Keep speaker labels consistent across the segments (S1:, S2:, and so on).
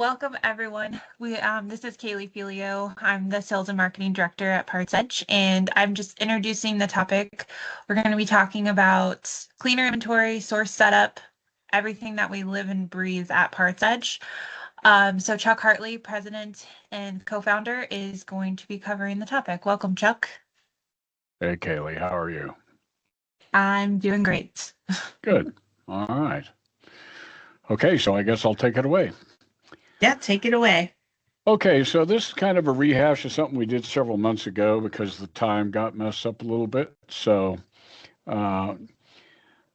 S1: Welcome, everyone. This is Kaylee Filio. I'm the Sales and Marketing Director at PartsEdge, and I'm just introducing the topic. We're going to be talking about cleaner inventory, source setup, everything that we live and breathe at PartsEdge. So Chuck Hartle, President and Co-founder, is going to be covering the topic. Welcome, Chuck.
S2: Hey, Kaylee, how are you?
S1: I'm doing great.
S2: Good. All right. Okay, so I guess I'll take it away.
S1: Yeah, take it away.
S2: Okay, so this is kind of a rehash of something we did several months ago because the time got messed up a little bit. So we're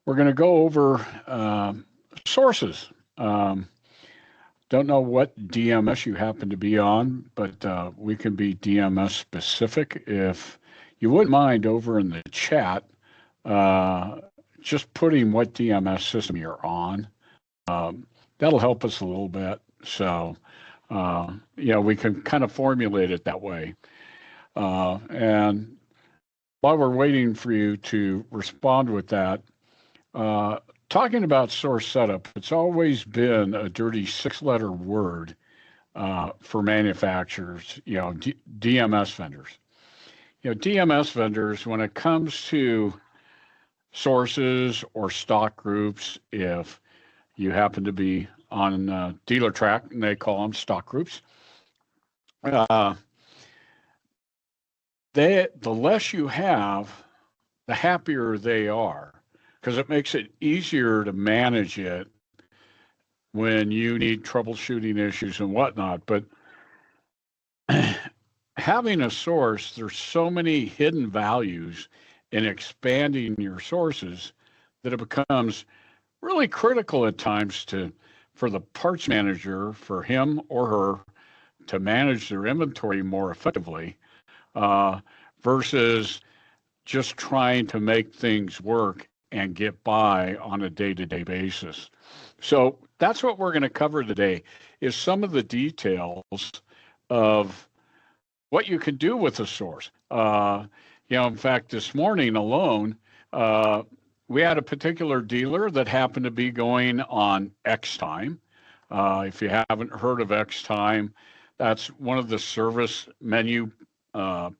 S2: going to go over sources. Don't know what DMS you happen to be on, but we can be DMS specific. If you wouldn't mind over in the chat, just putting what DMS system you're on. That'll help us a little bit. So, we can kind of formulate it that way. And while we're waiting for you to respond with that, talking about source setup, it's always been a dirty 6-letter word for manufacturers, DMS vendors. DMS vendors, when it comes to sources or stock groups, if you happen to be on dealer track, and they call them stock groups. The less you have, the happier they are, because it makes it easier to manage it when you need troubleshooting issues and whatnot. But having a source, there's so many hidden values in expanding your sources that it becomes really critical at times for the parts manager, for him or her, to manage their inventory more effectively versus just trying to make things work and get by on a day-to-day basis. So that's what we're going to cover today, is some of the details of what you can do with a source. In fact, this morning alone, we had a particular dealer that happened to be going on X time. If you haven't heard of X time, that's one of the service menu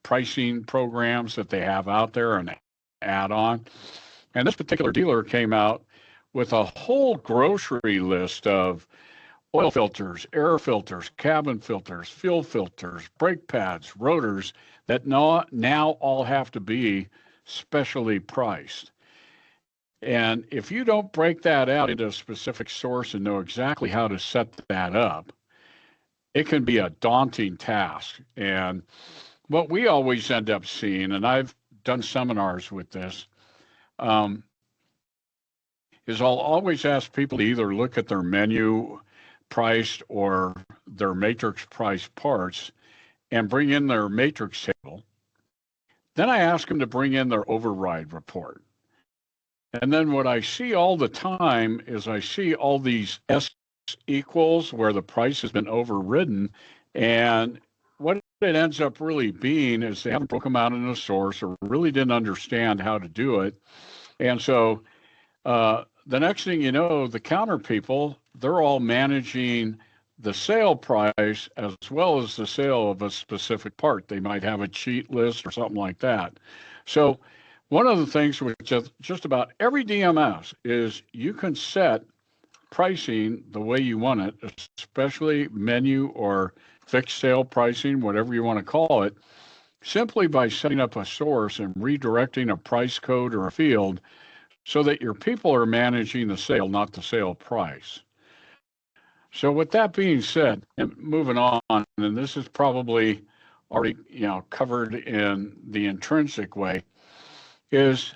S2: pricing programs that they have out there, an add-on. And this particular dealer came out with a whole grocery list of oil filters, air filters, cabin filters, fuel filters, brake pads, rotors that now all have to be specially priced. And if you don't break that out into a specific source and know exactly how to set that up, it can be a daunting task. And what we always end up seeing, and I've done seminars with this, is I'll always ask people to either look at their menu priced or their matrix price parts and bring in their matrix table. Then I ask them to bring in their override report. And then what I see all the time is I see all these S equals where the price has been overridden. And what it ends up really being is they haven't broken them out in a source or really didn't understand how to do it. And so the next thing you know, the counter people, they're all managing the sale price as well as the sale of a specific part. They might have a cheat list or something like that. So one of the things with just about every DMS is you can set pricing the way you want it, especially menu or fixed sale pricing, whatever you want to call it, simply by setting up a source and redirecting a price code or a field so that your people are managing the sale, not the sale price. So with that being said, and moving on, and this is probably already covered in the intrinsic way, is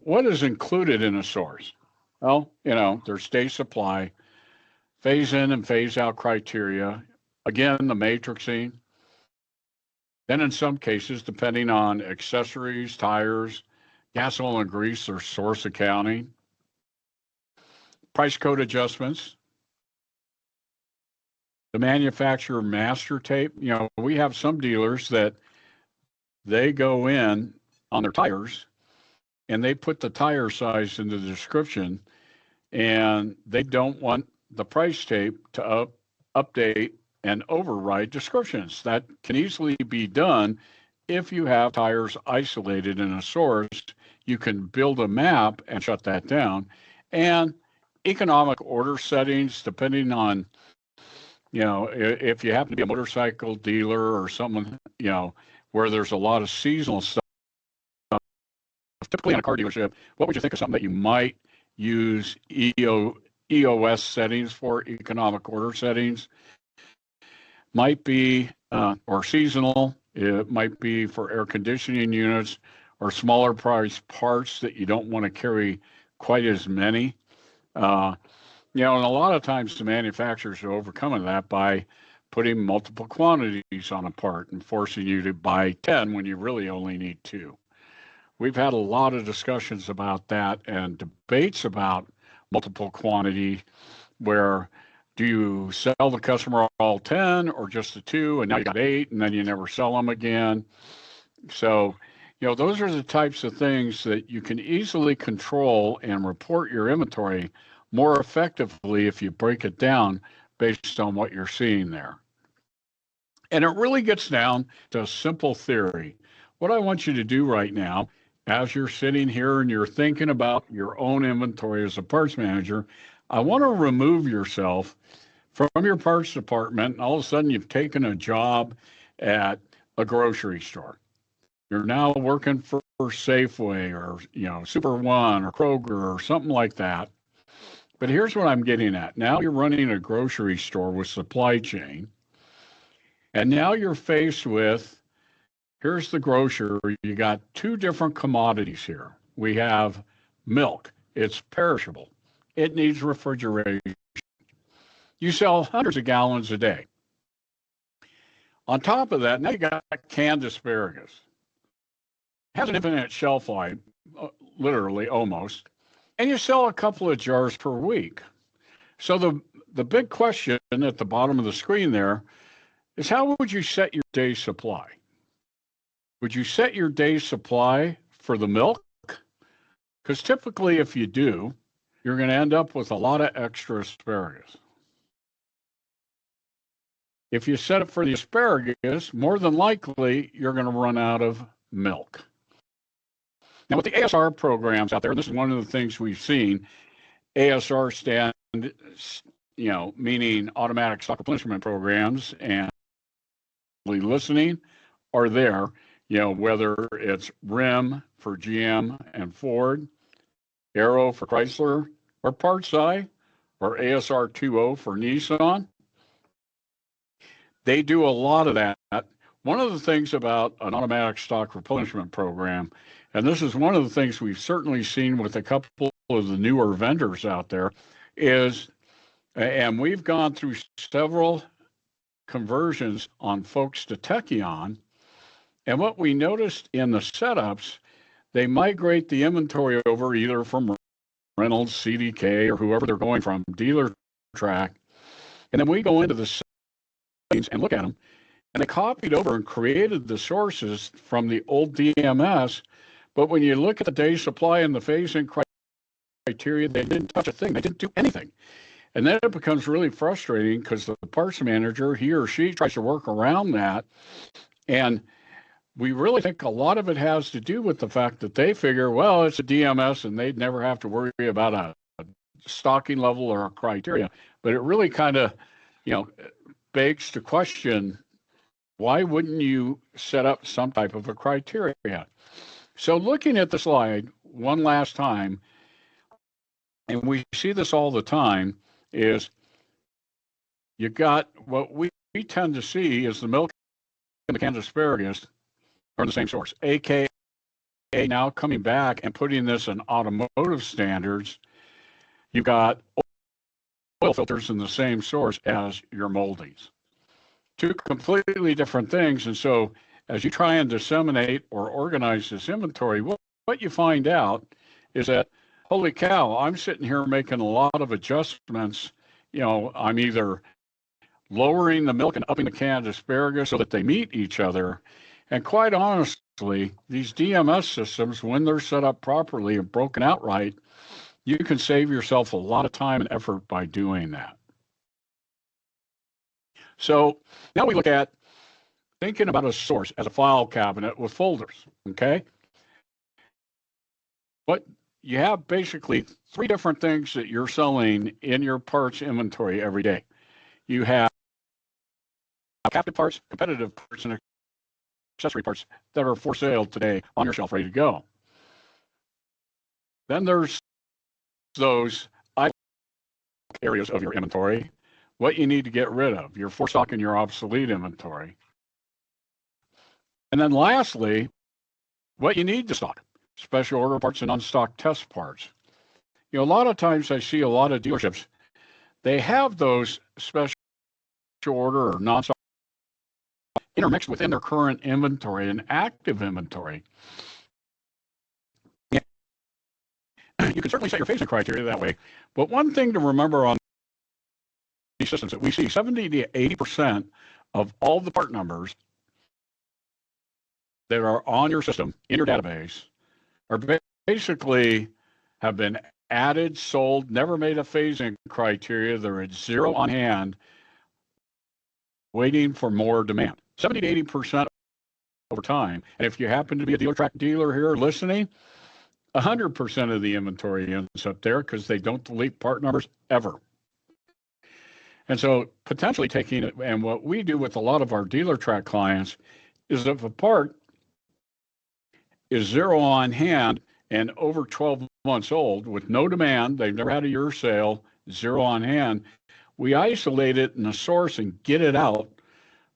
S2: what is included in a source? Well, there's day supply, phase in and phase out criteria, again, the matrixing. Then in some cases, depending on accessories, tires, gas, oil, and grease, there's source accounting, price code adjustments, the manufacturer master tape. We have some dealers that they go in on their tires and they put the tire size in the description, and they don't want the price tape to update and override descriptions. That can easily be done if you have tires isolated in a source. You can build a map and shut that down. And economic order settings, depending on, if you happen to be a motorcycle dealer or someone, where there's a lot of seasonal stuff, typically in a car dealership, what would you think of something that you might use EOS settings for, economic order settings? Might be, or seasonal, it might be for air conditioning units or smaller price parts that you don't want to carry quite as many. And a lot of times the manufacturers are overcoming that by putting multiple quantities on a part and forcing you to buy 10 when you really only need 2. We've had a lot of discussions about that and debates about multiple quantity, where do you sell the customer all 10 or just the 2, and now you got 8, and then you never sell them again. So, those are the types of things that you can easily control and report your inventory more effectively if you break it down based on what you're seeing there. And it really gets down to a simple theory. What I want you to do right now, as you're sitting here and you're thinking about your own inventory as a parts manager, I want to remove yourself from your parts department, and all of a sudden you've taken a job at a grocery store. You're now working for Safeway or, Super One or Kroger or something like that. But here's what I'm getting at. Now you're running a grocery store with supply chain, and now you're faced with, here's the grocer. You got 2 different commodities here. We have milk. It's perishable. It needs refrigeration. You sell hundreds of gallons a day. On top of that, now you got canned asparagus. It has an infinite shelf life, literally almost, and you sell a couple of jars per week. So the big question at the bottom of the screen there is, how would you set your day's supply? Would you set your day's supply for the milk? Because typically if you do, you're going to end up with a lot of extra asparagus. If you set it for the asparagus, more than likely you're going to run out of milk. Now, with the ASR programs out there, and this is one of the things we've seen, ASR stand, meaning automatic stock replenishment programs, and listening are there, whether it's RIM for GM and Ford, Aero for Chrysler, or PartsEdge, or ASR 2.0 for Nissan. They do a lot of that. One of the things about an automatic stock replenishment program, and this is one of the things we've certainly seen with a couple of the newer vendors out there, is, and we've gone through several conversions on folks to Techion, and what we noticed in the setups, they migrate the inventory over either from Reynolds, CDK, or whoever they're going from, dealer track, and then we go into the settings and look at them, and they copied over and created the sources from the old DMS. But when you look at the day supply and the phase-in criteria, they didn't touch a thing. They didn't do anything. And then it becomes really frustrating because the parts manager, he or she, tries to work around that. And we really think a lot of it has to do with the fact that they figure, well, it's a DMS and they'd never have to worry about a stocking level or a criteria. But it really kind of, begs to question, why wouldn't you set up some type of a criteria? So looking at the slide one last time, and we see this all the time, is you got what we tend to see is the milk and the canned asparagus are the same source, aka now coming back and putting this in automotive standards, you've got oil filters in the same source as your moldings. 2 completely different things. And so as you try and disseminate or organize this inventory, what you find out is that, holy cow, I'm sitting here making a lot of adjustments. I'm either lowering the milk and upping the canned asparagus so that they meet each other. And quite honestly, these DMS systems, when they're set up properly and broken out right, you can save yourself a lot of time and effort by doing that. So now we look at thinking about a source as a file cabinet with folders, okay? But you have basically three different things that you're selling in your parts inventory every day. You have captive parts, competitive parts, and accessory parts that are for sale today on your shelf ready to go. Then there's those areas of your inventory, what you need to get rid of, your for stock and your obsolete inventory. And then lastly, what you need to stock, special order parts and unstocked test parts. A lot of times I see a lot of dealerships, they have those special order or non-stock intermixed within their current inventory and active inventory. Yeah. You can certainly set your phasing criteria that way, but one thing to remember on these systems that we see 70 to 80% of all the part numbers that are on your system, in your database, are basically have been added, sold, never made a phasing criteria. They're at zero on hand, waiting for more demand. 70 to 80% over time. And if you happen to be a Dealertrack dealer here listening, 100% of the inventory ends up there because they don't delete part numbers ever. And so potentially taking it, and what we do with a lot of our Dealertrack clients is if a part is zero on hand and over 12 months old with no demand, they've never had a year sale, zero on hand, we isolate it in a source and get it out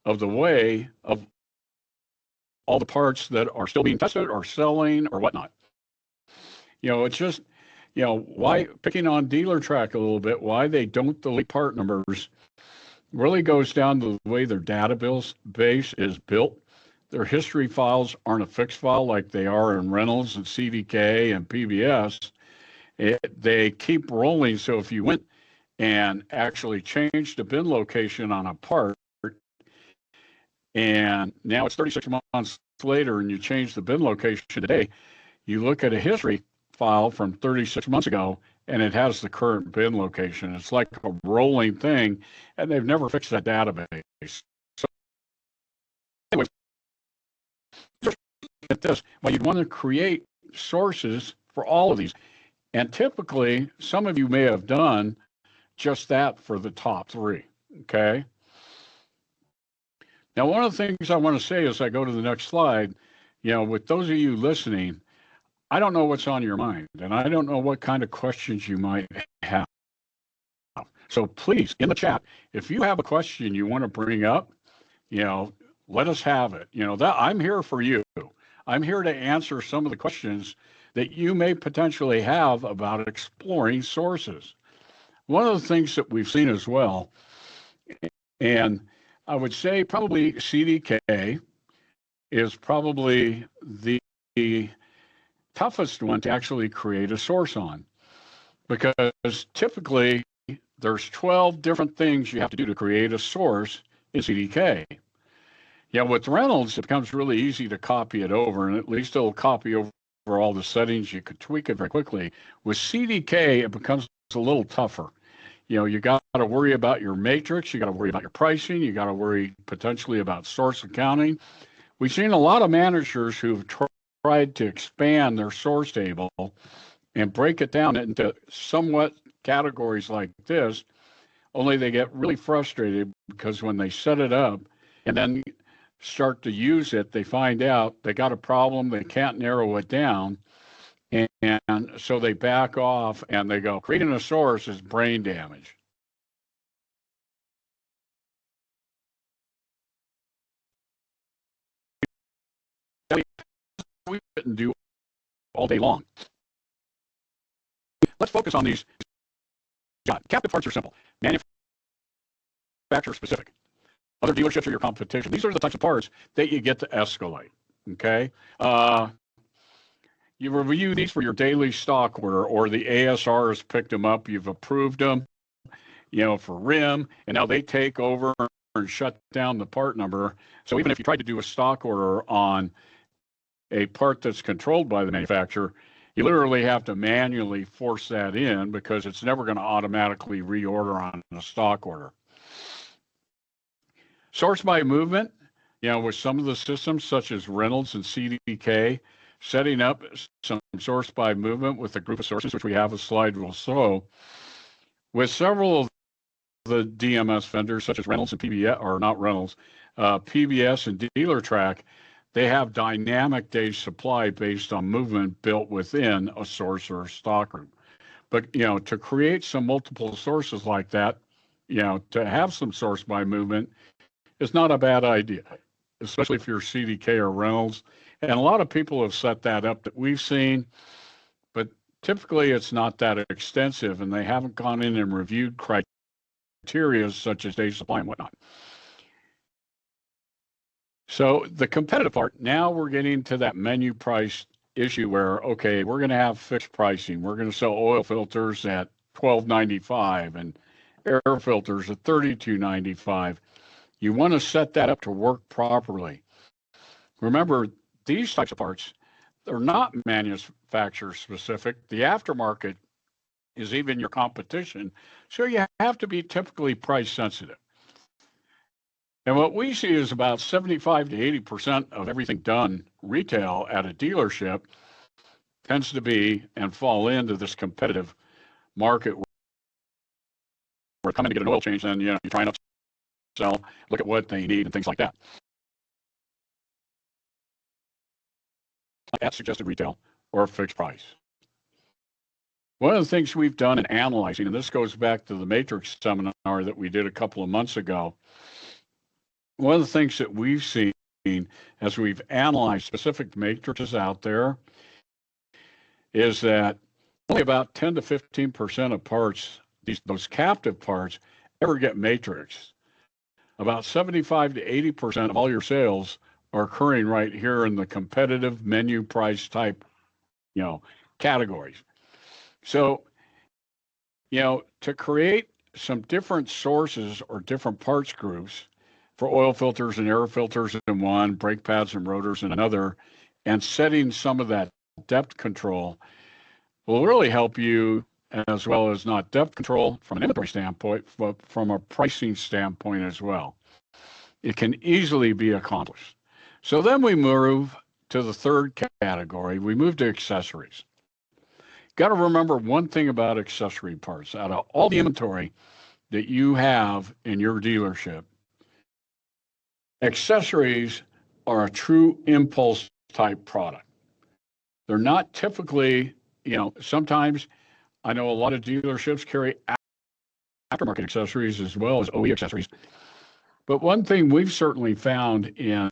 S2: of the way of all the parts that are still being tested or selling or whatnot. It's just, why picking on Dealertrack a little bit, why they don't delete part numbers really goes down to the way their database is built. Their history files aren't a fixed file like they are in Reynolds and CDK and PBS. They keep rolling. So if you went and actually changed the bin location on a part, and now it's 36 months later and you change the bin location today, you look at a history file from 36 months ago and it has the current bin location. It's like a rolling thing, and they've never fixed that database. So anyway, just at this, well, you'd want to create sources for all of these. And typically, some of you may have done just that for the top three, okay? Now, one of the things I want to say as I go to the next slide, with those of you listening, I don't know what's on your mind, and I don't know what kind of questions you might have. So please, in the chat, if you have a question you want to bring up, let us have it. That I'm here for you. I'm here to answer some of the questions that you may potentially have about exploring sources. One of the things that we've seen as well, and I would say probably CDK is probably the toughest one to actually create a source on, because typically there's 12 different things you have to do to create a source in CDK. With Reynolds, it becomes really easy to copy it over, and at least it'll copy over all the settings. You could tweak it very quickly. With CDK, it becomes a little tougher. You got to worry about your matrix, you got to worry about your pricing, you got to worry potentially about source accounting. We've seen a lot of managers who've tried to expand their source table and break it down into somewhat categories like this, only they get really frustrated because when they set it up and then start to use it, they find out they got a problem, they can't narrow it down, and so they back off and they go, creating a source is brain damage. We couldn't do all day long. Let's focus on these. Captive parts are simple. Manufacturer specific. Other dealerships are your competition. These are the types of parts that you get to escalate. Okay. You review these for your daily stock order, or the ASR has picked them up. You've approved them, for RIM, and now they take over and shut down the part number. So even if you tried to do a stock order on a part that's controlled by the manufacturer, you literally have to manually force that in because it's never going to automatically reorder on a stock order. Source by movement, with some of the systems such as Reynolds and CDK, setting up some source by movement with a group of sources, which we have a slide will show, with several of the DMS vendors such as Reynolds and PBS, or not Reynolds, PBS and DealerTrack, they have dynamic day supply based on movement built within a source or a stock group. But, to create some multiple sources like that, to have some source by movement is not a bad idea, especially if you're CDK or Reynolds. And a lot of people have set that up that we've seen, but typically it's not that extensive, and they haven't gone in and reviewed criteria such as day supply and whatnot. So the competitive part, now we're getting to that menu price issue where, okay, we're going to have fixed pricing. We're going to sell oil filters at $12.95 and air filters at $32.95. You want to set that up to work properly. Remember, these types of parts, they're not manufacturer specific. The aftermarket is even your competition. So you have to be typically price sensitive. And what we see is about 75 to 80% of everything done retail at a dealership tends to be and fall into this competitive market where we're coming to get an oil change, and you're trying to sell, look at what they need and things like that. At suggested retail or a fixed price. One of the things we've done in analyzing, and this goes back to the Matrix seminar that we did a couple of months ago, one of the things that we've seen as we've analyzed specific matrices out there is that only about 10 to 15% of parts, those captive parts, ever get matrix. About 75 to 80% of all your sales are occurring right here in the competitive menu price type, categories. So, to create some different sources or different parts groups for oil filters and air filters in one, brake pads and rotors in another, and setting some of that depth control will really help you, as well as not depth control from an inventory standpoint, but from a pricing standpoint as well. It can easily be accomplished. So then we move to the third category. We move to accessories. Got to remember one thing about accessory parts. Out of all the inventory that you have in your dealership, accessories are a true impulse type product. They're not typically, sometimes I know a lot of dealerships carry aftermarket accessories as well as OE accessories. But one thing we've certainly found in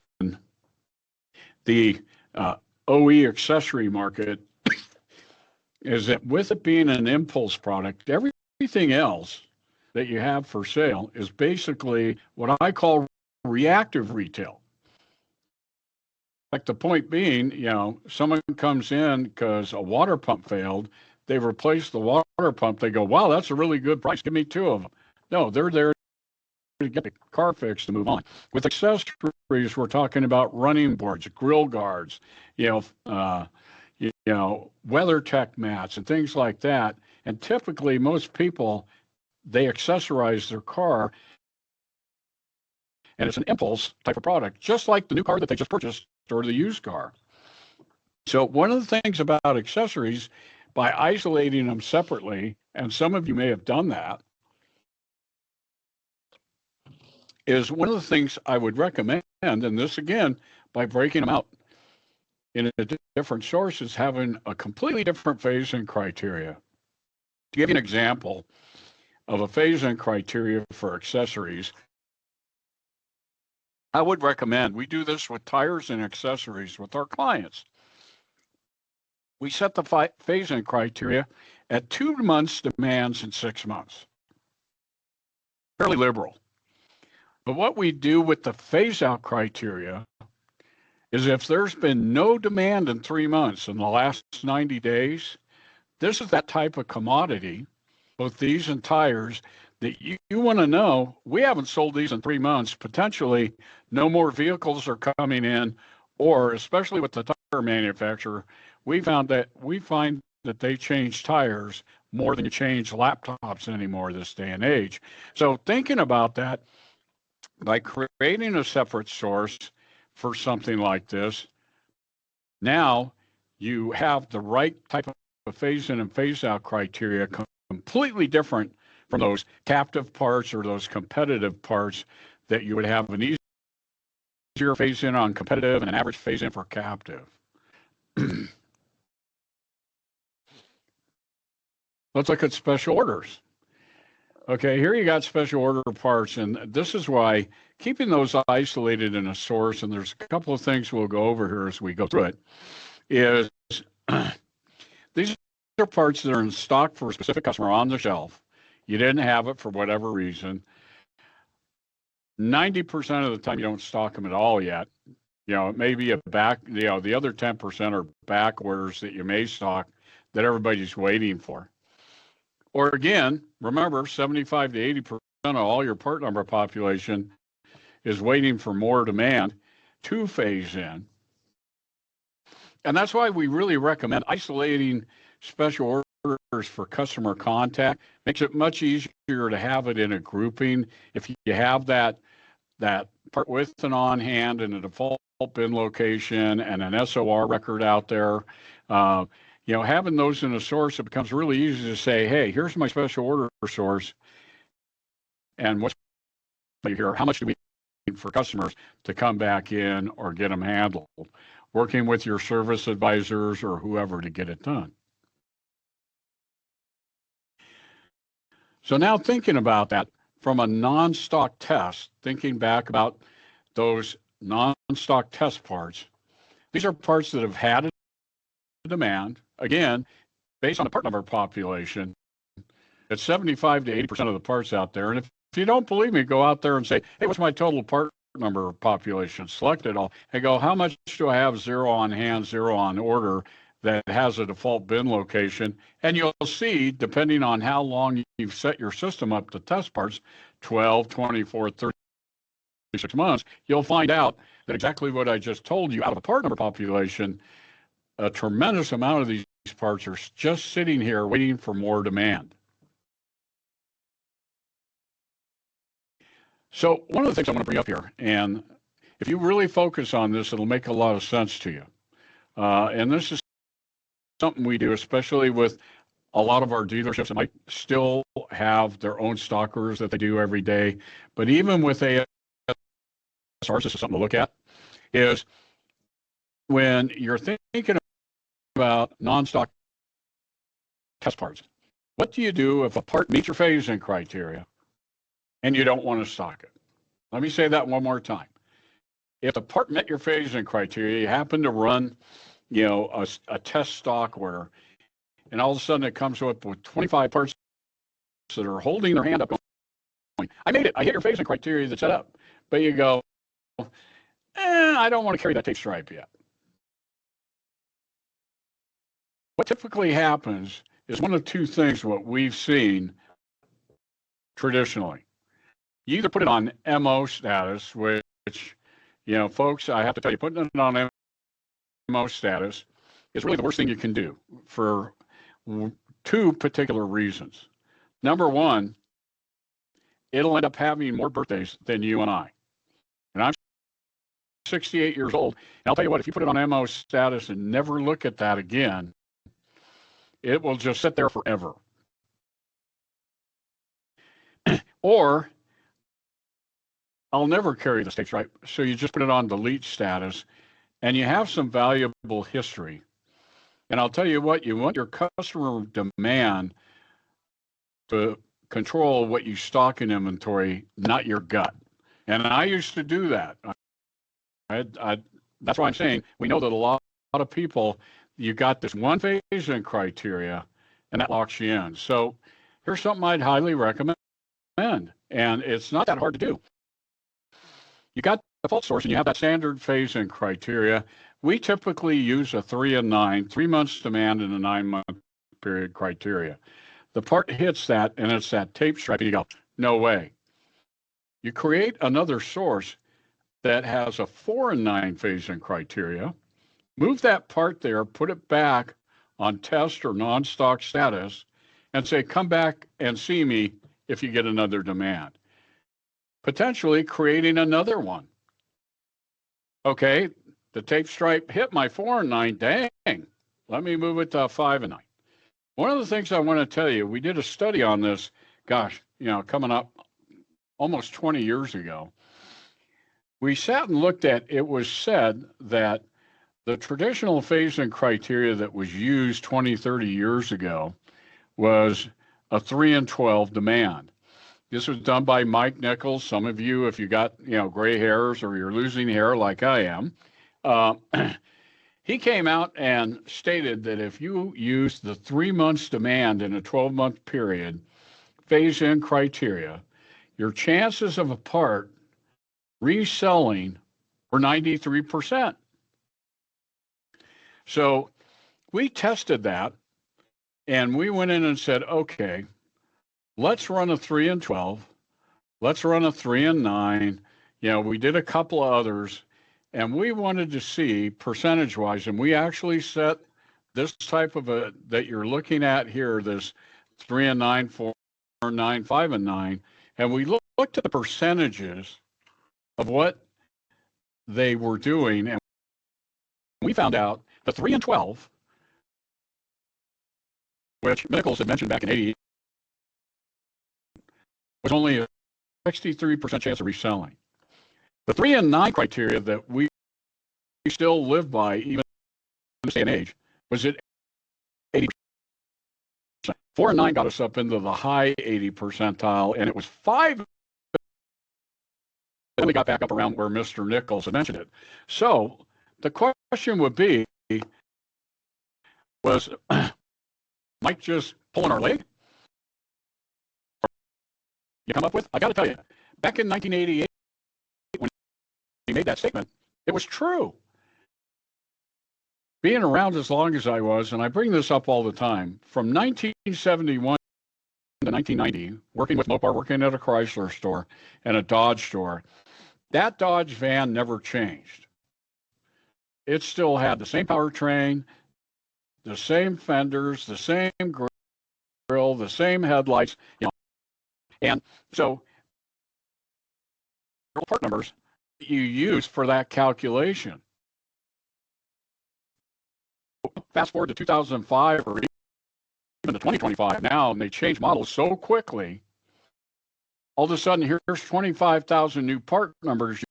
S2: the OE accessory market is that with it being an impulse product, everything else that you have for sale is basically what I call reactive retail. Like the point being, someone comes in because a water pump failed, they replace the water pump, they go, wow, that's a really good price, give me 2 of them. No, they're there to get the car fixed to move on. With accessories, we're talking about running boards, grill guards, WeatherTech mats and things like that. And typically most people, they accessorize their car, and it's an impulse type of product, just like the new car that they just purchased or the used car. So one of the things about accessories, by isolating them separately, and some of you may have done that, is one of the things I would recommend, and this again, by breaking them out in different sources, having a completely different phase-in criteria. To give you an example of a phase-in criteria for accessories, I would recommend, we do this with tires and accessories with our clients. We set the phase-in criteria at 2 months demands and 6 months. Fairly liberal. But what we do with the phase-out criteria is if there's been no demand in 3 months in the last 90 days, this is that type of commodity, both these and tires, that you want to know, we haven't sold these in 3 months, potentially no more vehicles are coming in, or especially with the tire manufacturer, we find that they change tires more than you change laptops anymore this day and age. So thinking about that, by creating a separate source for something like this, now you have the right type of phase in and phase out criteria, completely different from those captive parts or those competitive parts that you would have an easier phase in on competitive and an average phase in for captive. Let's look at special orders. Okay, here you got special order parts, and this is why keeping those isolated in a source, and there's a couple of things we'll go over here as we go through it, is these are parts that are in stock for a specific customer on the shelf. You didn't have it for whatever reason. 90% of the time you don't stock them at all yet. You know, it may be a back, you know, the other 10% are back orders that you may stock that everybody's waiting for. Or again, remember, 75 to 80% of all your part number population is waiting for more demand to phase in. And that's why we really recommend isolating special orders for customer contact. Makes it much easier to have it in a grouping. If you have that part with and on hand and a default bin location and an SOR record out there, you know, having those in a source, it becomes really easy to say, hey, here's my special order source. And what's here? How much do we need for customers to come back in or get them handled? Working with your service advisors or whoever to get it done. So now thinking about that from a non-stock test, thinking back about those non-stock test parts, these are parts that have had a demand. Again, based on the part number population, it's 75 to 80% of the parts out there. And if you don't believe me, go out there and say, hey, what's my total part number population? Select it all and go, how much do I have 0 on hand, 0 on order that has a default bin location? And you'll see, depending on how long you've set your system up to test parts, 12, 24, 36 months, you'll find out that exactly what I just told you out of a part number population, a tremendous amount of these parts are just sitting here waiting for more demand. So one of the things I want to bring up here, and if you really focus on this, it'll make a lot of sense to you. And this is something we do, especially with a lot of our dealerships that might still have their own stockers that they do every day. But even with ASRs, this is something to look at, is when you're thinking about non-stock test parts, what do you do if a part meets your phase-in criteria and you don't want to stock it? Let me say that one more time. If the part met your phase-in criteria, you happen to run, you know, a test stock order, and all of a sudden it comes up with 25 parts that are holding their hand up going, I made it, I hit your phase-in criteria that's set up. But you go, I don't want to carry that tape stripe yet. What typically happens is one of two things what we've seen traditionally. You either put it on MO status, which, you know, folks, I have to tell you, putting it on MO status is really the worst thing you can do for two particular reasons. Number one, it'll end up having more birthdays than you and I. And I'm 68 years old. And I'll tell you what, if you put it on MO status and never look at that again, it will just sit there forever. Or I'll never carry the tape stripe. So you just put it on delete status and you have some valuable history. And I'll tell you what, you want your customer demand to control what you stock in inventory, not your gut. And I used to do that. That's why I'm saying we know that a lot of people, you got this one phase-in criteria, and that locks you in. So here's something I'd highly recommend, and it's not that hard to do. You got the default source, and you have that standard phase-in criteria. We typically use a 3 and 9, 3 months demand and a 9-month period criteria. The part hits that, and it's that tape stripe, and you go, no way. You create another source that has a 4 and 9 phase-in criteria, move that part there, put it back on test or non-stock status, and say, come back and see me if you get another demand. potentially creating another one. Okay, the tape stripe hit my 4 and 9, dang, let me move it to 5 and 9. One of the things I want to tell you, we did a study on this, gosh, coming up almost 20 years ago. We sat and looked at, it was said that the traditional phase-in criteria that was used 20, 30 years ago was a 3 and 12 demand. This was done by Mike Nichols. Some of you, if you got, gray hairs or you're losing hair like I am, he came out and stated that if you use the 3 months demand in a 12-month period, phase-in criteria, your chances of a part reselling were 93%. So we tested that, and we went in and said, okay, let's run a 3 and 12. Let's run a 3 and 9. We did a couple of others, and we wanted to see percentage-wise, and we actually set this type of that you're looking at here, this 3 and 9, 4 and 9, 5 and 9, and we looked at the percentages of what they were doing, and we found out the 3 and 12, which Nichols had mentioned back in 80, was only a 63% chance of reselling. The 3 and 9 criteria that we still live by, even in this day and age, was at 80%. 4 and 9 got us up into the high 80 percentile, and it was 5. Then we got back up around where Mr. Nichols had mentioned it. So the question would be, was Mike just pulling our leg? You come up with? I got to tell you, back in 1988, when he made that statement, it was true. Being around as long as I was, and I bring this up all the time, from 1971 to 1990, working with Mopar, working at a Chrysler store and a Dodge store, that Dodge van never changed. It still had the same powertrain, the same fenders, the same grill, the same headlights, And so part numbers you use for that calculation. Fast forward to 2005 or even to 2025 now, and they change models so quickly. All of a sudden, here's 25,000 new part numbers,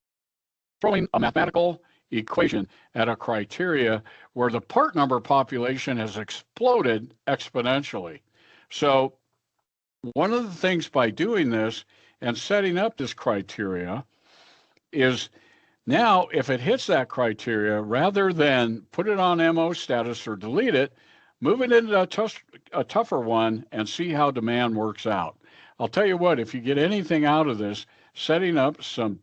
S2: throwing a mathematical equation at a criteria where the part number population has exploded exponentially. So one of the things by doing this and setting up this criteria is now if it hits that criteria, rather than put it on MO status or delete it, move it into a tougher one and see how demand works out. I'll tell you what, if you get anything out of this, setting up some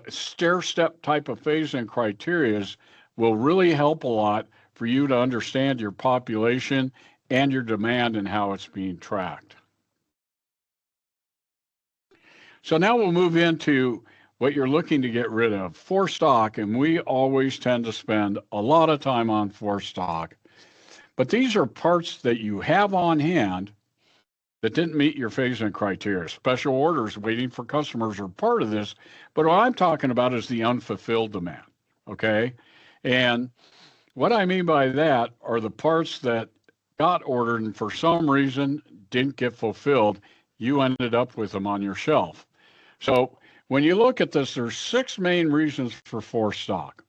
S2: stair-step type of phase-in criterias will really help a lot for you to understand your population and your demand and how it's being tracked. So now we'll move into what you're looking to get rid of, for stock, and we always tend to spend a lot of time on for stock. But these are parts that you have on hand that didn't meet your phase-in criteria. Special orders waiting for customers are part of this, but what I'm talking about is the unfulfilled demand, okay? And what I mean by that are the parts that got ordered and for some reason didn't get fulfilled. You ended up with them on your shelf. So when you look at this, there's 6 main reasons for stock.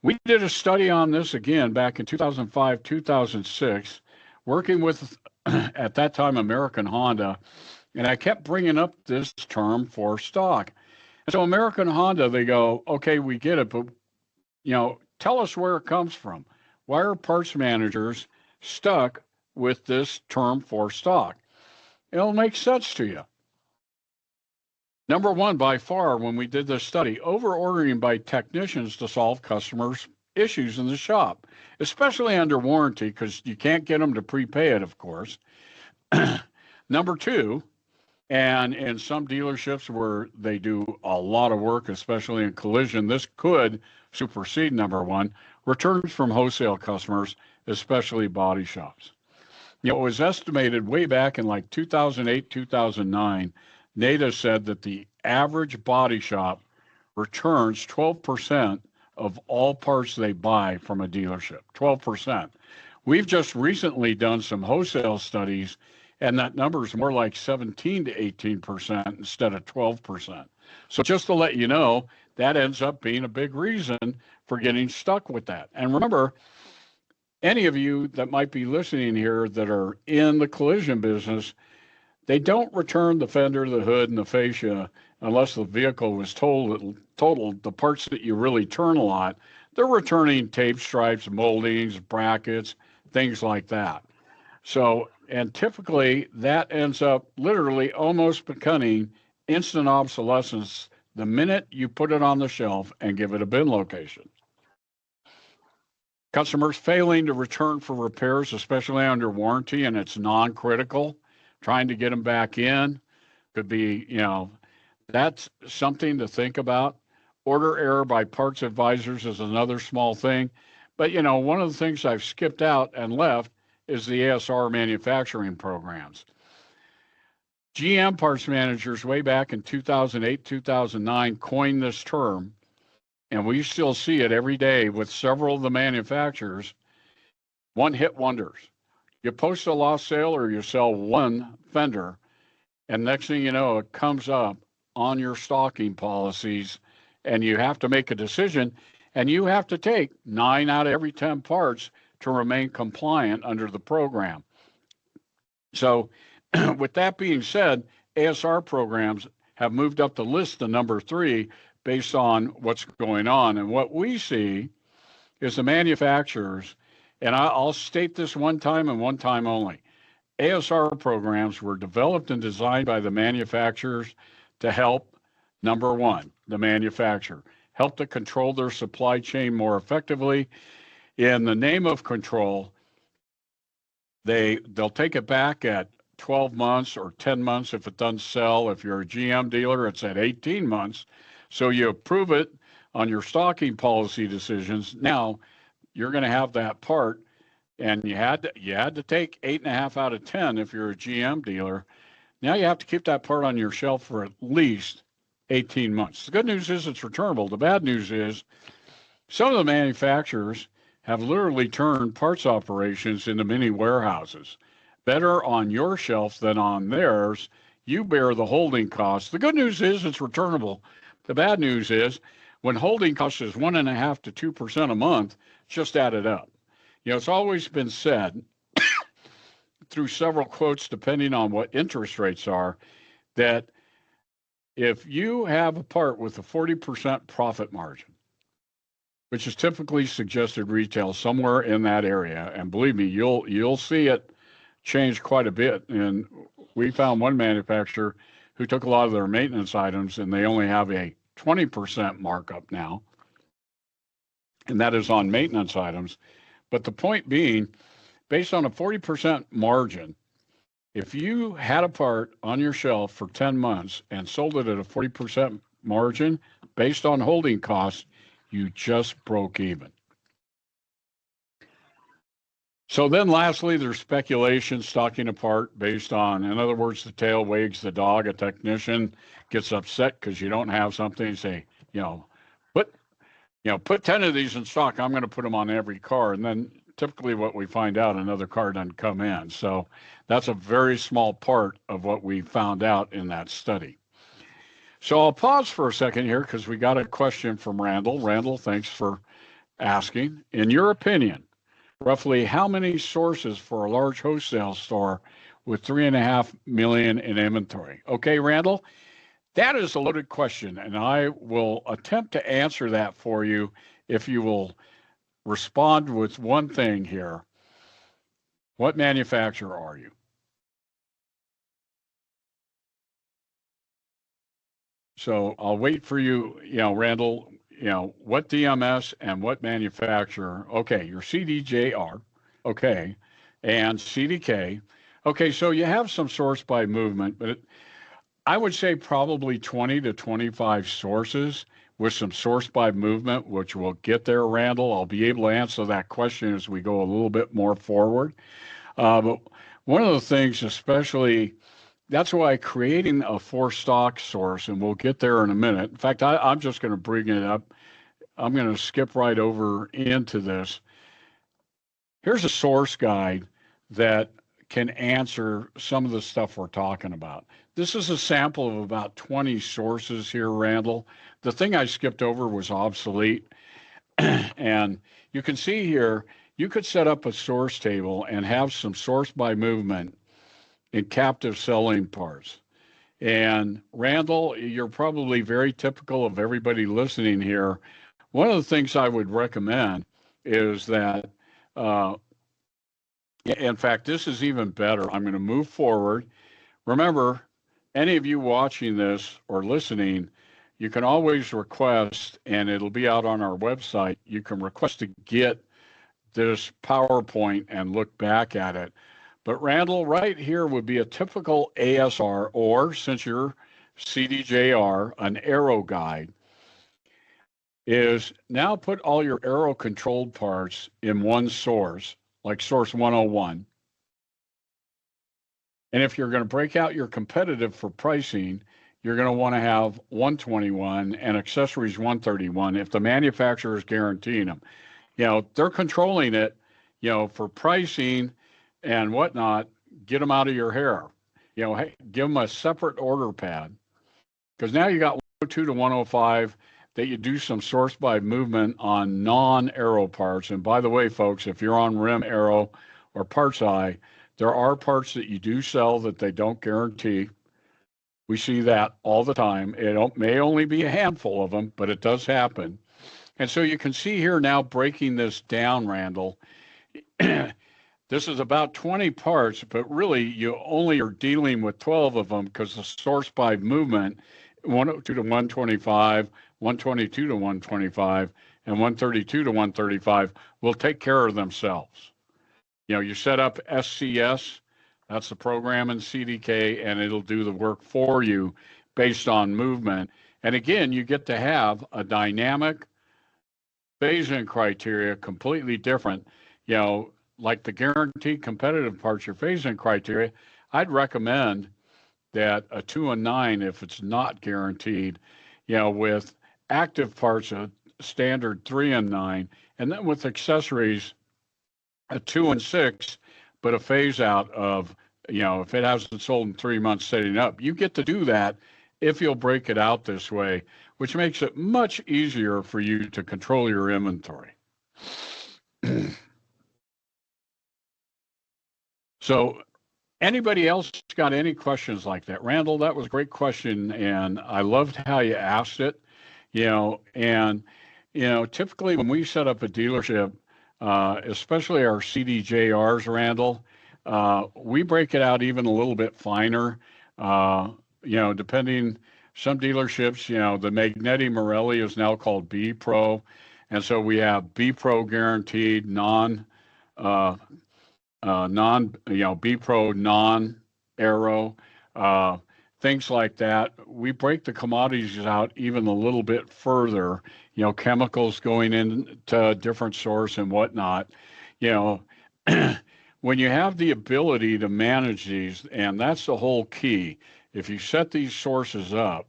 S2: We did a study on this again back in 2005, 2006, working with, at that time, American Honda, and I kept bringing up this term for stock. And so American Honda, they go, okay, we get it, but tell us where it comes from. Why are parts managers stuck with this term for stock? It'll make sense to you. Number one, by far, when we did this study, over-ordering by technicians to solve customers' issues in the shop, especially under warranty, because you can't get them to prepay it, of course. Number two, and in some dealerships where they do a lot of work, especially in collision, this could supersede number one, returns from wholesale customers, especially body shops. It was estimated way back in like 2008, 2009, NADA said that the average body shop returns 12% of all parts they buy from a dealership. 12%. We've just recently done some wholesale studies, and that number is more like 17 to 18% instead of 12%. So just to let you know, that ends up being a big reason for getting stuck with that. And remember, any of you that might be listening here that are in the collision business, they don't return the fender, the hood, and the fascia unless the vehicle was totaled, the parts that you really turn a lot. They're returning tape stripes, moldings, brackets, things like that. So, and typically that ends up literally almost becoming instant obsolescence the minute you put it on the shelf and give it a bin location. Customers failing to return for repairs, especially under warranty and it's non-critical, trying to get them back in could be, that's something to think about. Order error by parts advisors is another small thing. But, one of the things I've skipped out and left is the ASR manufacturing programs. GM parts managers way back in 2008, 2009 coined this term, and we still see it every day with several of the manufacturers, one-hit wonders. You post a lost sale or you sell one fender, and next thing you know, it comes up on your stocking policies, and you have to make a decision, and you have to take 9 out of every 10 parts to remain compliant under the program. So with that being said, ASR programs have moved up the list to number 3 based on what's going on. And what we see is the manufacturers, and I'll state this one time and one time only, ASR programs were developed and designed by the manufacturers to help, number 1, the manufacturer, help to control their supply chain more effectively. In the name of control, they'll take it back at 12 months or 10 months if it doesn't sell. If you're a GM dealer, it's at 18 months. So you approve it on your stocking policy decisions. Now you're going to have that part, and you had to take 8.5 out of 10 if you're a GM dealer. Now you have to keep that part on your shelf for at least 18 months. The good news is it's returnable. The bad news is some of the manufacturers have literally turned parts operations into mini warehouses. Better on your shelf than on theirs. You bear the holding costs. The good news is it's returnable. The bad news is when holding costs is 1.5% to 2% a month, just add it up. It's always been said through several quotes, depending on what interest rates are, that if you have a part with a 40% profit margin, which is typically suggested retail somewhere in that area, and believe me, you'll see it change quite a bit. And we found one manufacturer who took a lot of their maintenance items and they only have a 20% markup now, and that is on maintenance items. But the point being, based on a 40% margin, if you had a part on your shelf for 10 months and sold it at a 40% margin based on holding costs, you just broke even. So then lastly, there's speculation, stocking a part based on, in other words, the tail wags the dog. A technician gets upset because you don't have something and say, put 10 of these in stock. I'm going to put them on every car. And then typically what we find out, another car doesn't come in. So that's a very small part of what we found out in that study. So I'll pause for a second here because we got a question from Randall. Randall, thanks for asking. In your opinion, roughly how many sources for a large wholesale store with 3.5 million in inventory? Okay, Randall, that is a loaded question, and I will attempt to answer that for you if you will respond with one thing here. What manufacturer are you? So I'll wait for you, Randall, what DMS and what manufacturer. Okay, your CDJR, okay, and CDK. Okay, so you have some source by movement, but I would say probably 20 to 25 sources with some source by movement, which we'll get there, Randall. I'll be able to answer that question as we go a little bit more forward. But one of the things, especially that's why creating a for stock source, and we'll get there in a minute. In fact, I'm just going to bring it up. I'm going to skip right over into this. Here's a source guide that can answer some of the stuff we're talking about. This is a sample of about 20 sources here, Randall. The thing I skipped over was obsolete. And you can see here, you could set up a source table and have some source by movement in captive selling parts. And Randall, you're probably very typical of everybody listening here. One of the things I would recommend is that, in fact, this is even better. I'm going to move forward. Remember, any of you watching this or listening, you can always request, and it'll be out on our website, you can request to get this PowerPoint and look back at it. But Randall, right here would be a typical ASR, or since you're CDJR, an Aero guide, is now put all your Aero controlled parts in one source, like source 101. And if you're going to break out your competitive for pricing, you're going to want to have 121 and accessories 131 if the manufacturer is guaranteeing them. You know, they're controlling it, you know, for pricing and whatnot. Get them out of your hair. You know, hey, give them a separate order pad, because now you got 102 to 105 that you do some source by movement on non-Aero parts. And by the way, folks, if you're on rim Aero or PartsEdge, there are parts that you do sell that they don't guarantee. We see that all the time. It may only be a handful of them, but it does happen. And so you can see here now, breaking this down, Randall, this is about 20 parts, but really you only are dealing with 12 of them, because the source by movement, 102 to 125, 122 to 125, and 132 to 135 will take care of themselves. You know, you set up SCS, that's the program in CDK, and it'll do the work for you based on movement. And again, you get to have a dynamic phase-in criteria, completely different. You know, like the guaranteed competitive parts, your phase-in criteria, I'd recommend that a 2 and 9 if it's not guaranteed, you know, with active parts, a standard 3 and 9, and then with accessories, a 2 and 6, but a phase out of, you know, if it hasn't sold in 3 months setting up, you get to do that if you'll break it out this way, which makes it much easier for you to control your inventory. So anybody else got any questions like that? Randall, that was a great question, and I loved how you asked it. You know, and, you know, typically when we set up a dealership, especially our CDJRs, Randall, we break it out even a little bit finer, you know, depending, some dealerships, you know, the Magneti Morelli is now called B Pro. And so we have B Pro guaranteed, you know, B Pro non-Aero, things like that. We break the commodities out even a little bit further, you know, chemicals going into a different source and whatnot. You know, when you have the ability to manage these, and that's the whole key, if you set these sources up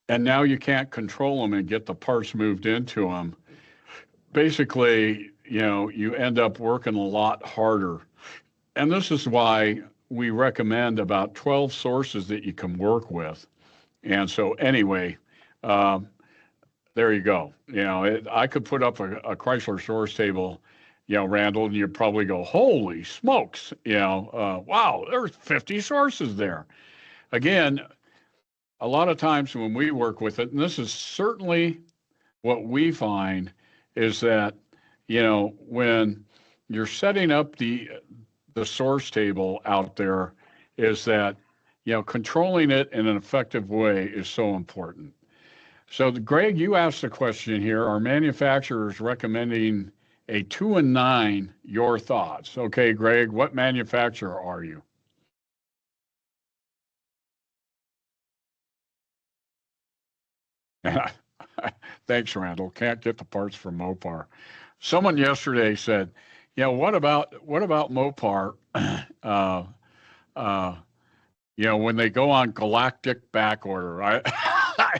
S2: and now you can't control them and get the parts moved into them, basically, you know, you end up working a lot harder. And this is why we recommend about 12 sources that you can work with. And so anyway, there you go. You know, I could put up a Chrysler source table, you know, Randall, and you'd probably go, holy smokes, you know, wow, there's 50 sources there. Again, a lot of times when we work with it, and this is certainly what we find, is that, you know, when you're setting up the source table out there, is that, you know, controlling it in an effective way is so important. So Greg, you asked the question here, are manufacturers recommending a 2 and 9, your thoughts? Okay, Greg, what manufacturer are you? Thanks, Randall. Can't get the parts from Mopar. Someone yesterday said, you know, what about Mopar? when they go on galactic back order.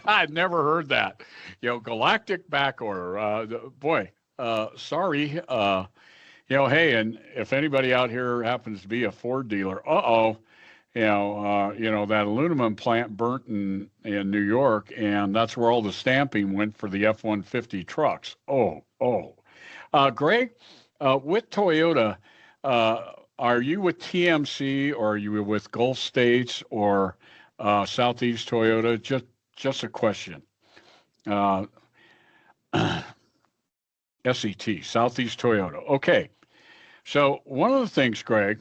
S2: I'd never heard that. Galactic back order. Boy, sorry. Hey, and if anybody out here happens to be a Ford dealer, that aluminum plant burnt in New York, and that's where all the stamping went for the F-150 trucks. Greg, with Toyota, are you with TMC or are you with Gulf States or Southeast Toyota? Just a question. SET, Southeast Toyota. Okay. So one of the things, Greg,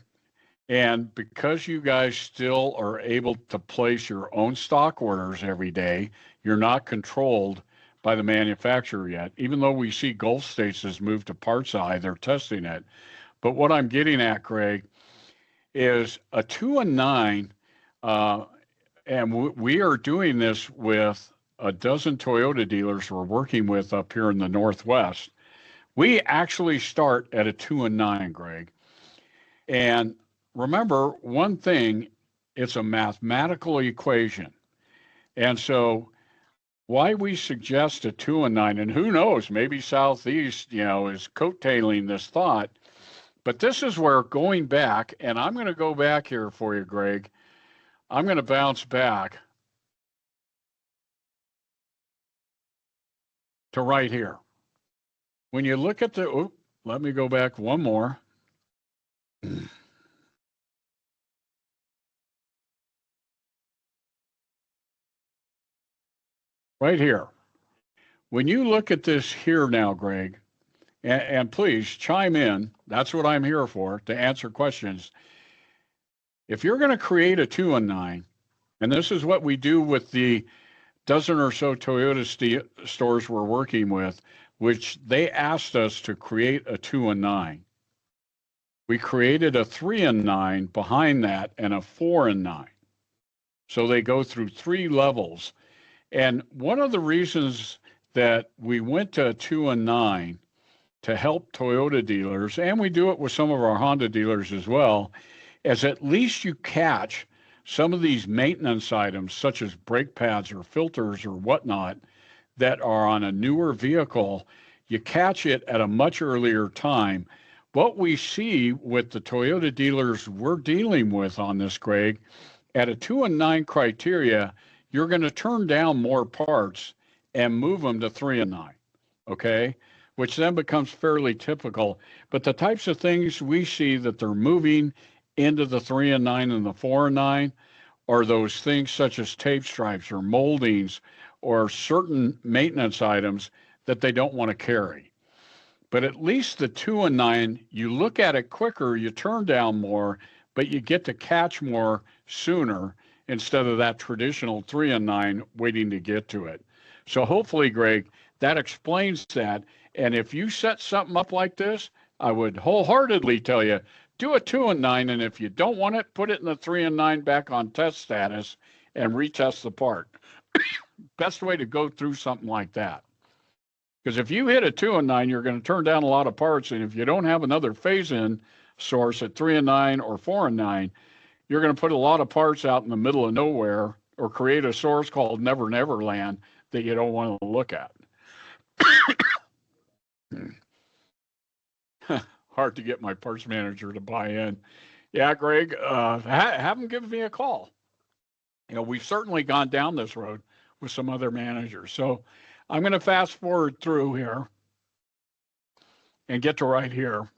S2: and because you guys still are able to place your own stock orders every day, you're not controlled by the manufacturer yet. Even though we see Gulf States has moved to PartsEdge, they're testing it. But what I'm getting at, Greg, is a 2 and 9, and we are doing this with a dozen Toyota dealers we're working with up here in the Northwest. We actually start at a 2 and 9, Greg. And remember one thing, it's a mathematical equation. And so why we suggest a 2 and 9, and who knows, maybe Southeast, is coattailing this thought. But this is where going back, and I'm going to go back here for you, Greg. I'm going to bounce back to right here. When you look at let me go back one more. Right here. When you look at this here now, Greg, and please chime in, that's what I'm here for, to answer questions. If you're going to create a 2 and 9, and this is what we do with the dozen or so Toyota stores we're working with, which they asked us to create a 2 and 9. We created a 3 and 9 behind that and a 4 and 9. So they go through 3 levels. And one of the reasons that we went to a 2 and 9 to help Toyota dealers, and we do it with some of our Honda dealers as well, is at least you catch some of these maintenance items, such as brake pads or filters or whatnot, that are on a newer vehicle. You catch it at a much earlier time. What we see with the Toyota dealers we're dealing with on this, Greg, at a 2 and 9 criteria, you're going to turn down more parts and move them to 3 and 9, okay? Which then becomes fairly typical. But the types of things we see that they're moving into the 3 and 9 and the 4 and 9 are those things such as tape stripes or moldings or certain maintenance items that they don't want to carry. But at least the 2 and 9, you look at it quicker, you turn down more, but you get to catch more sooner instead of that traditional 3 and 9 waiting to get to it. So hopefully, Greg, that explains that. And if you set something up like this, I would wholeheartedly tell you, do a 2 and 9, and if you don't want it, put it in the 3 and 9 back on test status and retest the part. Best way to go through something like that. Because if you hit a 2 and 9, you're going to turn down a lot of parts, and if you don't have another phase-in source at 3 and 9 or 4 and 9, you're going to put a lot of parts out in the middle of nowhere or create a source called Never Never Land that you don't want to look at. Hard to get my parts manager to buy in. Yeah, Greg, have them give me a call. We've certainly gone down this road with some other managers. So I'm going to fast forward through here and get to right here.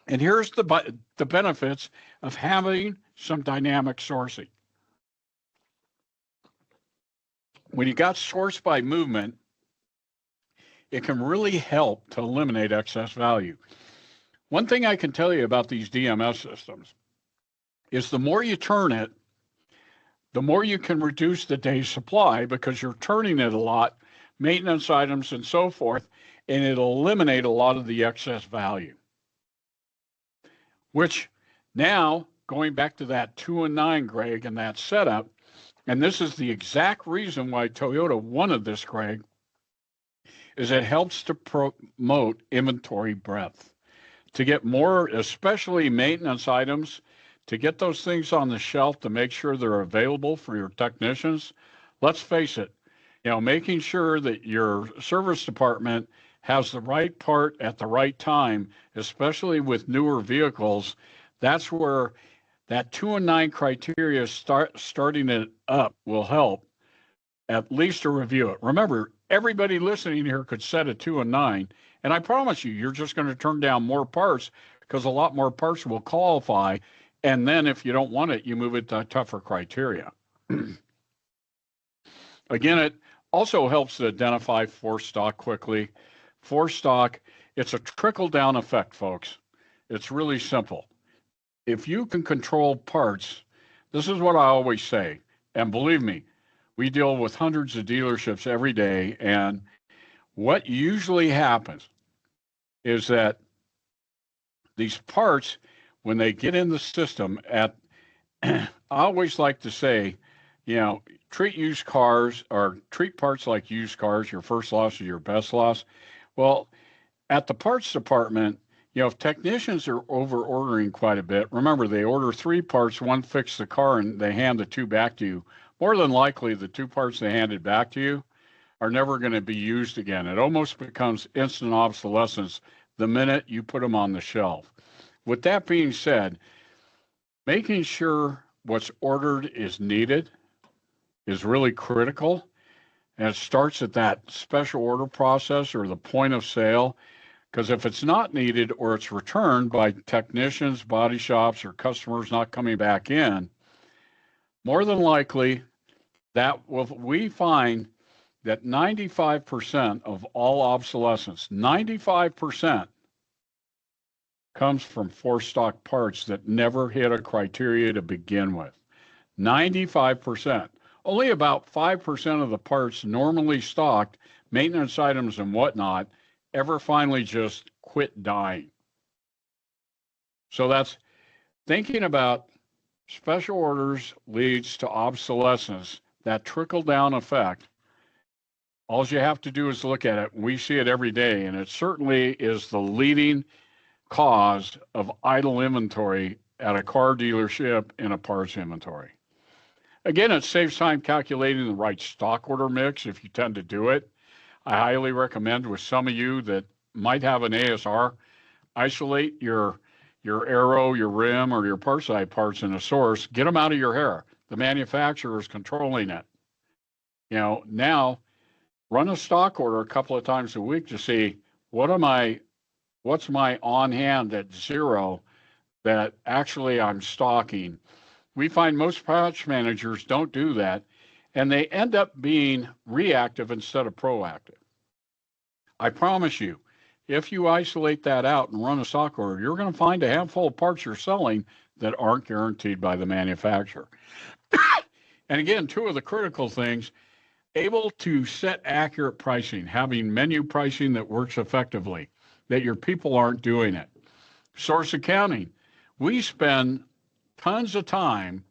S2: And here's the benefits of having some dynamic sourcing. When you got source by movement, it can really help to eliminate excess value. One thing I can tell you about these DMS systems is the more you turn it, the more you can reduce the day's supply because you're turning it a lot, maintenance items and so forth, and it'll eliminate a lot of the excess value. Which now, going back to that 2 and 9, Greg, and that setup, and this is the exact reason why Toyota wanted this, Greg, is it helps to promote inventory breadth, to get more, especially maintenance items, to get those things on the shelf to make sure they're available for your technicians. Let's face it, making sure that your service department has the right part at the right time, especially with newer vehicles, that's where that 2 and 9 criteria starting it up will help at least to review it. Remember, everybody listening here could set a 2 and 9, and I promise you, you're just going to turn down more parts because a lot more parts will qualify. And then if you don't want it, you move it to tougher criteria. Again, it also helps to identify forced stock quickly. Forced stock, it's a trickle-down effect, folks. It's really simple. If you can control parts, this is what I always say, and believe me, we deal with hundreds of dealerships every day, and what usually happens is that these parts, when they get in the system, I always like to say, treat used cars or treat parts like used cars. Your first loss is your best loss. Well, at the parts department, if technicians are over ordering quite a bit, remember they order 3 parts, one fix the car, and they hand the 2 back to you. More than likely, the 2 parts they handed back to you are never going to be used again. It almost becomes instant obsolescence the minute you put them on the shelf. With that being said, making sure what's ordered is needed is really critical. And it starts at that special order process or the point of sale. Because if it's not needed or it's returned by technicians, body shops, or customers not coming back in, more than likely, we find that 95% of all obsolescence, 95% comes from forced stock parts that never hit a criteria to begin with. 95%. Only about 5% of the parts normally stocked, maintenance items and whatnot, ever finally just quit dying. So that's thinking about special orders leads to obsolescence, that trickle-down effect. All you have to do is look at it. We see it every day, and it certainly is the leading cause of idle inventory at a car dealership in a parts inventory. Again, it saves time calculating the right stock order mix if you tend to do it. I highly recommend with some of you that might have an ASR, isolate your Aero, your rim, or your PartsEdge parts in a source, get them out of your hair. The manufacturer is controlling it. Now run a stock order a couple of times a week to see what's my on hand at 0 that actually I'm stocking. We find most patch managers don't do that, and they end up being reactive instead of proactive. I promise you, if you isolate that out and run a stock order, you're going to find a handful of parts you're selling that aren't guaranteed by the manufacturer. And again, 2 of the critical things, able to set accurate pricing, having menu pricing that works effectively, that your people aren't doing it. Source accounting. We spend tons of time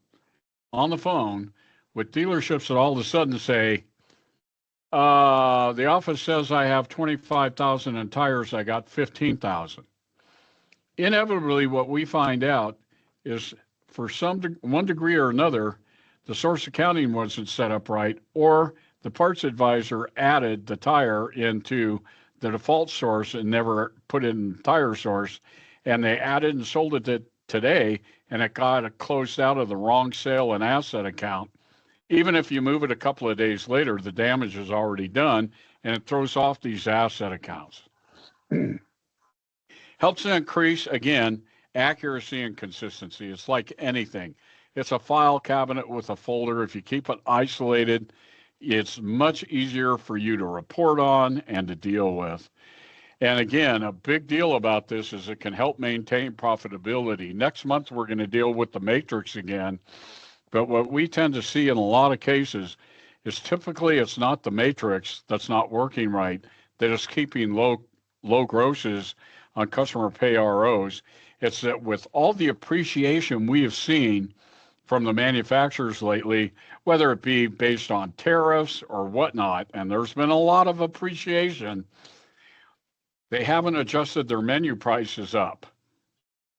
S2: on the phone with dealerships that all of a sudden say, the office says I have 25,000 in tires, I got 15,000. Inevitably, what we find out is for one degree or another, the source accounting wasn't set up right, or the parts advisor added the tire into the default source and never put it in tire source, and they added and sold it today, and it got closed out of the wrong sale and asset account. Even if you move it a couple of days later, the damage is already done, and it throws off these asset accounts. Helps to increase, again, accuracy and consistency. It's like anything. It's a file cabinet with a folder. If you keep it isolated, it's much easier for you to report on and to deal with. And again, a big deal about this is it can help maintain profitability. Next month, we're going to deal with the matrix again. But what we tend to see in a lot of cases is typically it's not the matrix that's not working right, that is keeping low grosses on customer pay ROs. It's that with all the appreciation we have seen from the manufacturers lately, whether it be based on tariffs or whatnot, and there's been a lot of appreciation, they haven't adjusted their menu prices up.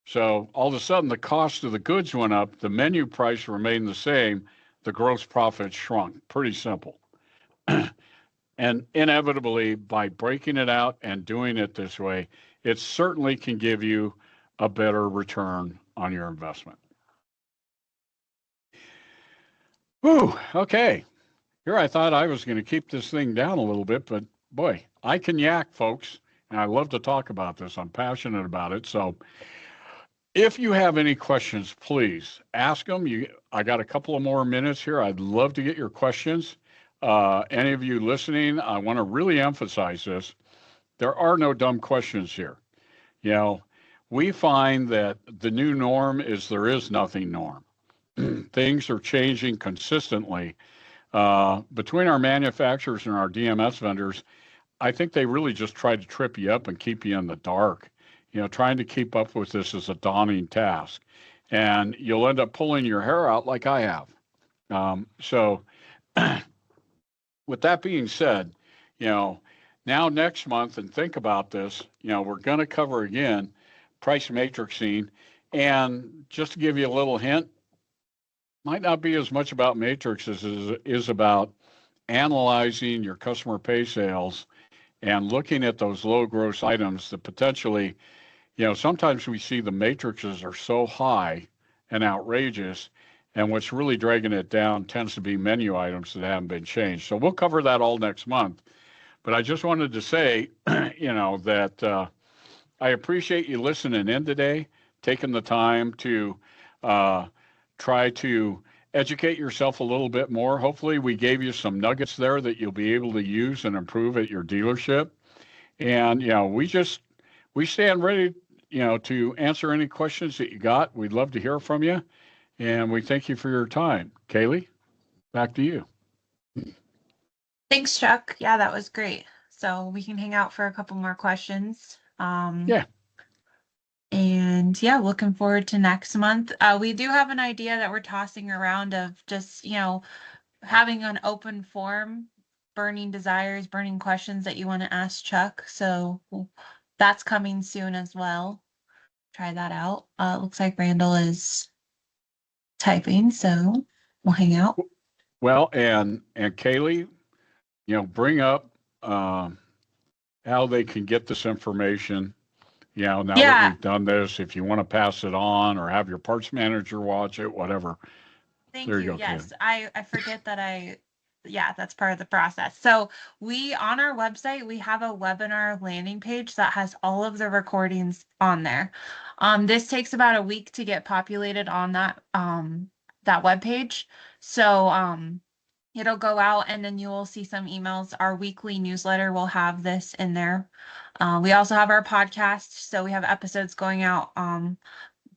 S2: So all of a sudden, the cost of the goods went up, the menu price remained the same, the gross profit shrunk. Pretty simple. And inevitably, by breaking it out and doing it this way, it certainly can give you a better return on your investment. Whew, okay. Here I thought I was going to keep this thing down a little bit, but boy, I can yak, folks, and I love to talk about this. I'm passionate about it. So if you have any questions, please ask them. I got a couple of more minutes here. I'd love to get your questions. Any of you listening, I want to really emphasize this. There are no dumb questions here. You know, we find that the new norm is there is nothing norm. Things are changing consistently. Between our manufacturers and our DMS vendors, I think they really just try to trip you up and keep you in the dark. You know, trying to keep up with this is a daunting task. And you'll end up pulling your hair out like I have. So with that being said, you know, now next month, and think about this, you know, we're going to cover again price matrixing. And just to give you a little hint, might not be as much about matrix as it is about analyzing your customer pay sales and looking at those low gross items that potentially, you know, sometimes we see the matrices are so high and outrageous, and what's really dragging it down tends to be menu items that haven't been changed. So we'll cover that all next month. But I just wanted to say, you know, that I appreciate you listening in today, taking the time to try to educate yourself a little bit more. Hopefully we gave you some nuggets there that you'll be able to use and improve at your dealership. And, you know, we stand ready, you know, to answer any questions that you got. We'd love to hear from you. And we thank you for your time. Kaylee, back to you.
S1: Thanks, Chuck. Yeah, that was great. So we can hang out for a couple more questions.
S2: Yeah.
S1: And yeah, looking forward to next month. We do have an idea that we're tossing around of just, you know, having an open forum, burning desires, burning questions that you want to ask Chuck. So that's coming soon as well. Try that out. Looks like Randall is typing, so we'll hang out.
S2: Well, and Kaylee, you know, bring up how they can get this information. You know, now that we've done this, if you want to pass it on or have your parts manager watch it, whatever.
S1: Thank you. Yes, I forget that that's part of the process. So on our website, we have a webinar landing page that has all of the recordings on there. This takes about a week to get populated on that web page. So it'll go out and then you will see some emails. Our weekly newsletter will have this in there. We also have our podcast. So we have episodes going out,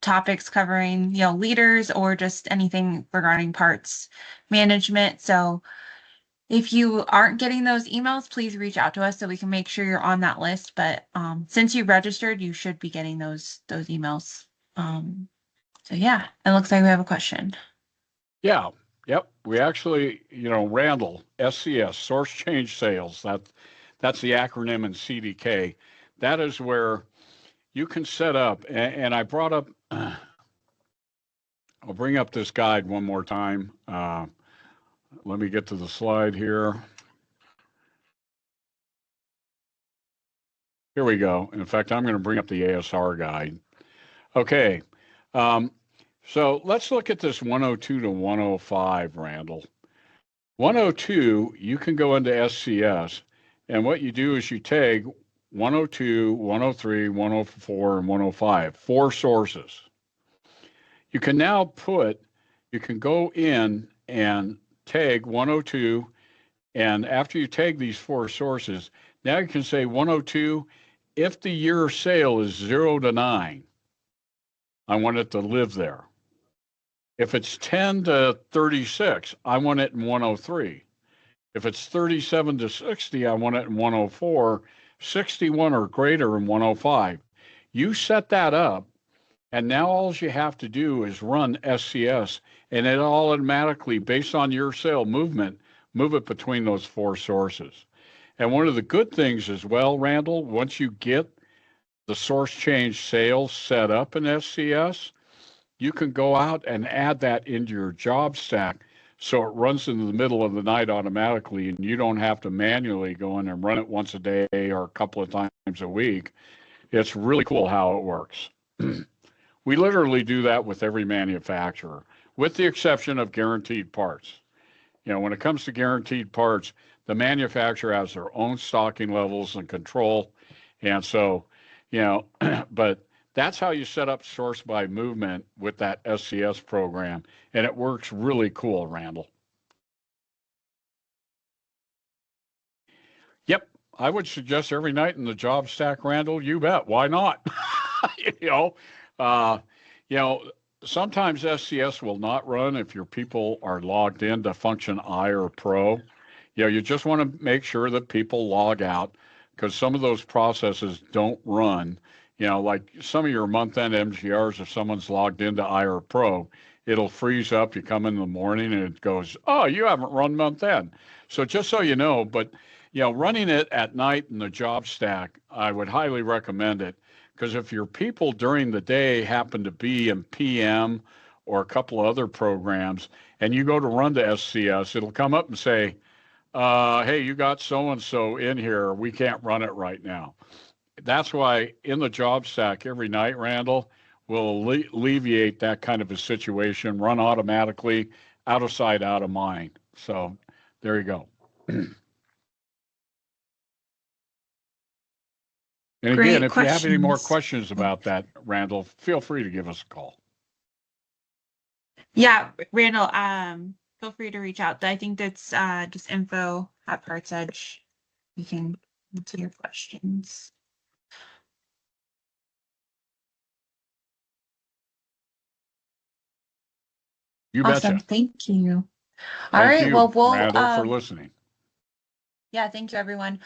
S1: topics covering, you know, leaders or just anything regarding parts management. So if you aren't getting those emails, please reach out to us so we can make sure you're on that list. But since you registered, you should be getting those emails. So yeah, it looks like we have a question.
S2: Yeah. Yep. We actually, you know, Randall, SCS, Source Change Sales, that's the acronym in CDK. That is where you can set up, and I brought up, I'll bring up this guide one more time. Let me get to the slide here. Here we go. In fact, I'm going to bring up the ASR guide. Okay. So let's look at this 102 to 105, Randall. 102, you can go into SCS, and what you do is you tag 102, 103, 104, and 105, 4 sources. You can now you can go in and tag 102, and after you tag these 4 sources, now you can say 102, if the year sale is 0 to 9, I want it to live there. If it's 10 to 36, I want it in 103. If it's 37 to 60, I want it in 104, 61 or greater in 105. You set that up, and now all you have to do is run SCS, and it automatically, based on your sale movement, move it between those 4 sources. And one of the good things as well, Randall, once you get the source change sales set up in SCS, you can go out and add that into your job stack so it runs in the middle of the night automatically and you don't have to manually go in and run it once a day or a couple of times a week. It's really cool how it works. We literally do that with every manufacturer, with the exception of guaranteed parts. When it comes to guaranteed parts, the manufacturer has their own stocking levels and control. And so, but that's how you set up source by movement with that SCS program. And it works really cool, Randall. Yep. I would suggest every night in the job stack, Randall, you bet. Why not? uh, sometimes SCS will not run if your people are logged in to function I or Pro. You just want to make sure that people log out because some of those processes don't run. Like some of your month-end MGRs, if someone's logged into I or Pro, it'll freeze up. You come in the morning and it goes, oh, you haven't run month-end. So just so you know, but running it at night in the job stack, I would highly recommend it. Because if your people during the day happen to be in PM or a couple of other programs, and you go to run to SCS, it'll come up and say, hey, you got so-and-so in here. We can't run it right now. That's why in the job stack every night, Randall, will alleviate that kind of a situation, run automatically, out of sight, out of mind. So there you go. And
S1: Great
S2: again, if you have any more
S1: questions.
S2: questions about that, Randall, feel free to give us a call.
S1: Yeah, Randall, feel free to reach out. I think that's just info@PartsEdge. You can answer your questions.
S2: You
S1: Awesome.
S2: betcha.
S1: Thank you.
S2: Thank
S1: All right.
S2: you,
S1: Well, we'll
S2: Randall, for listening.
S1: Yeah, thank you, everyone.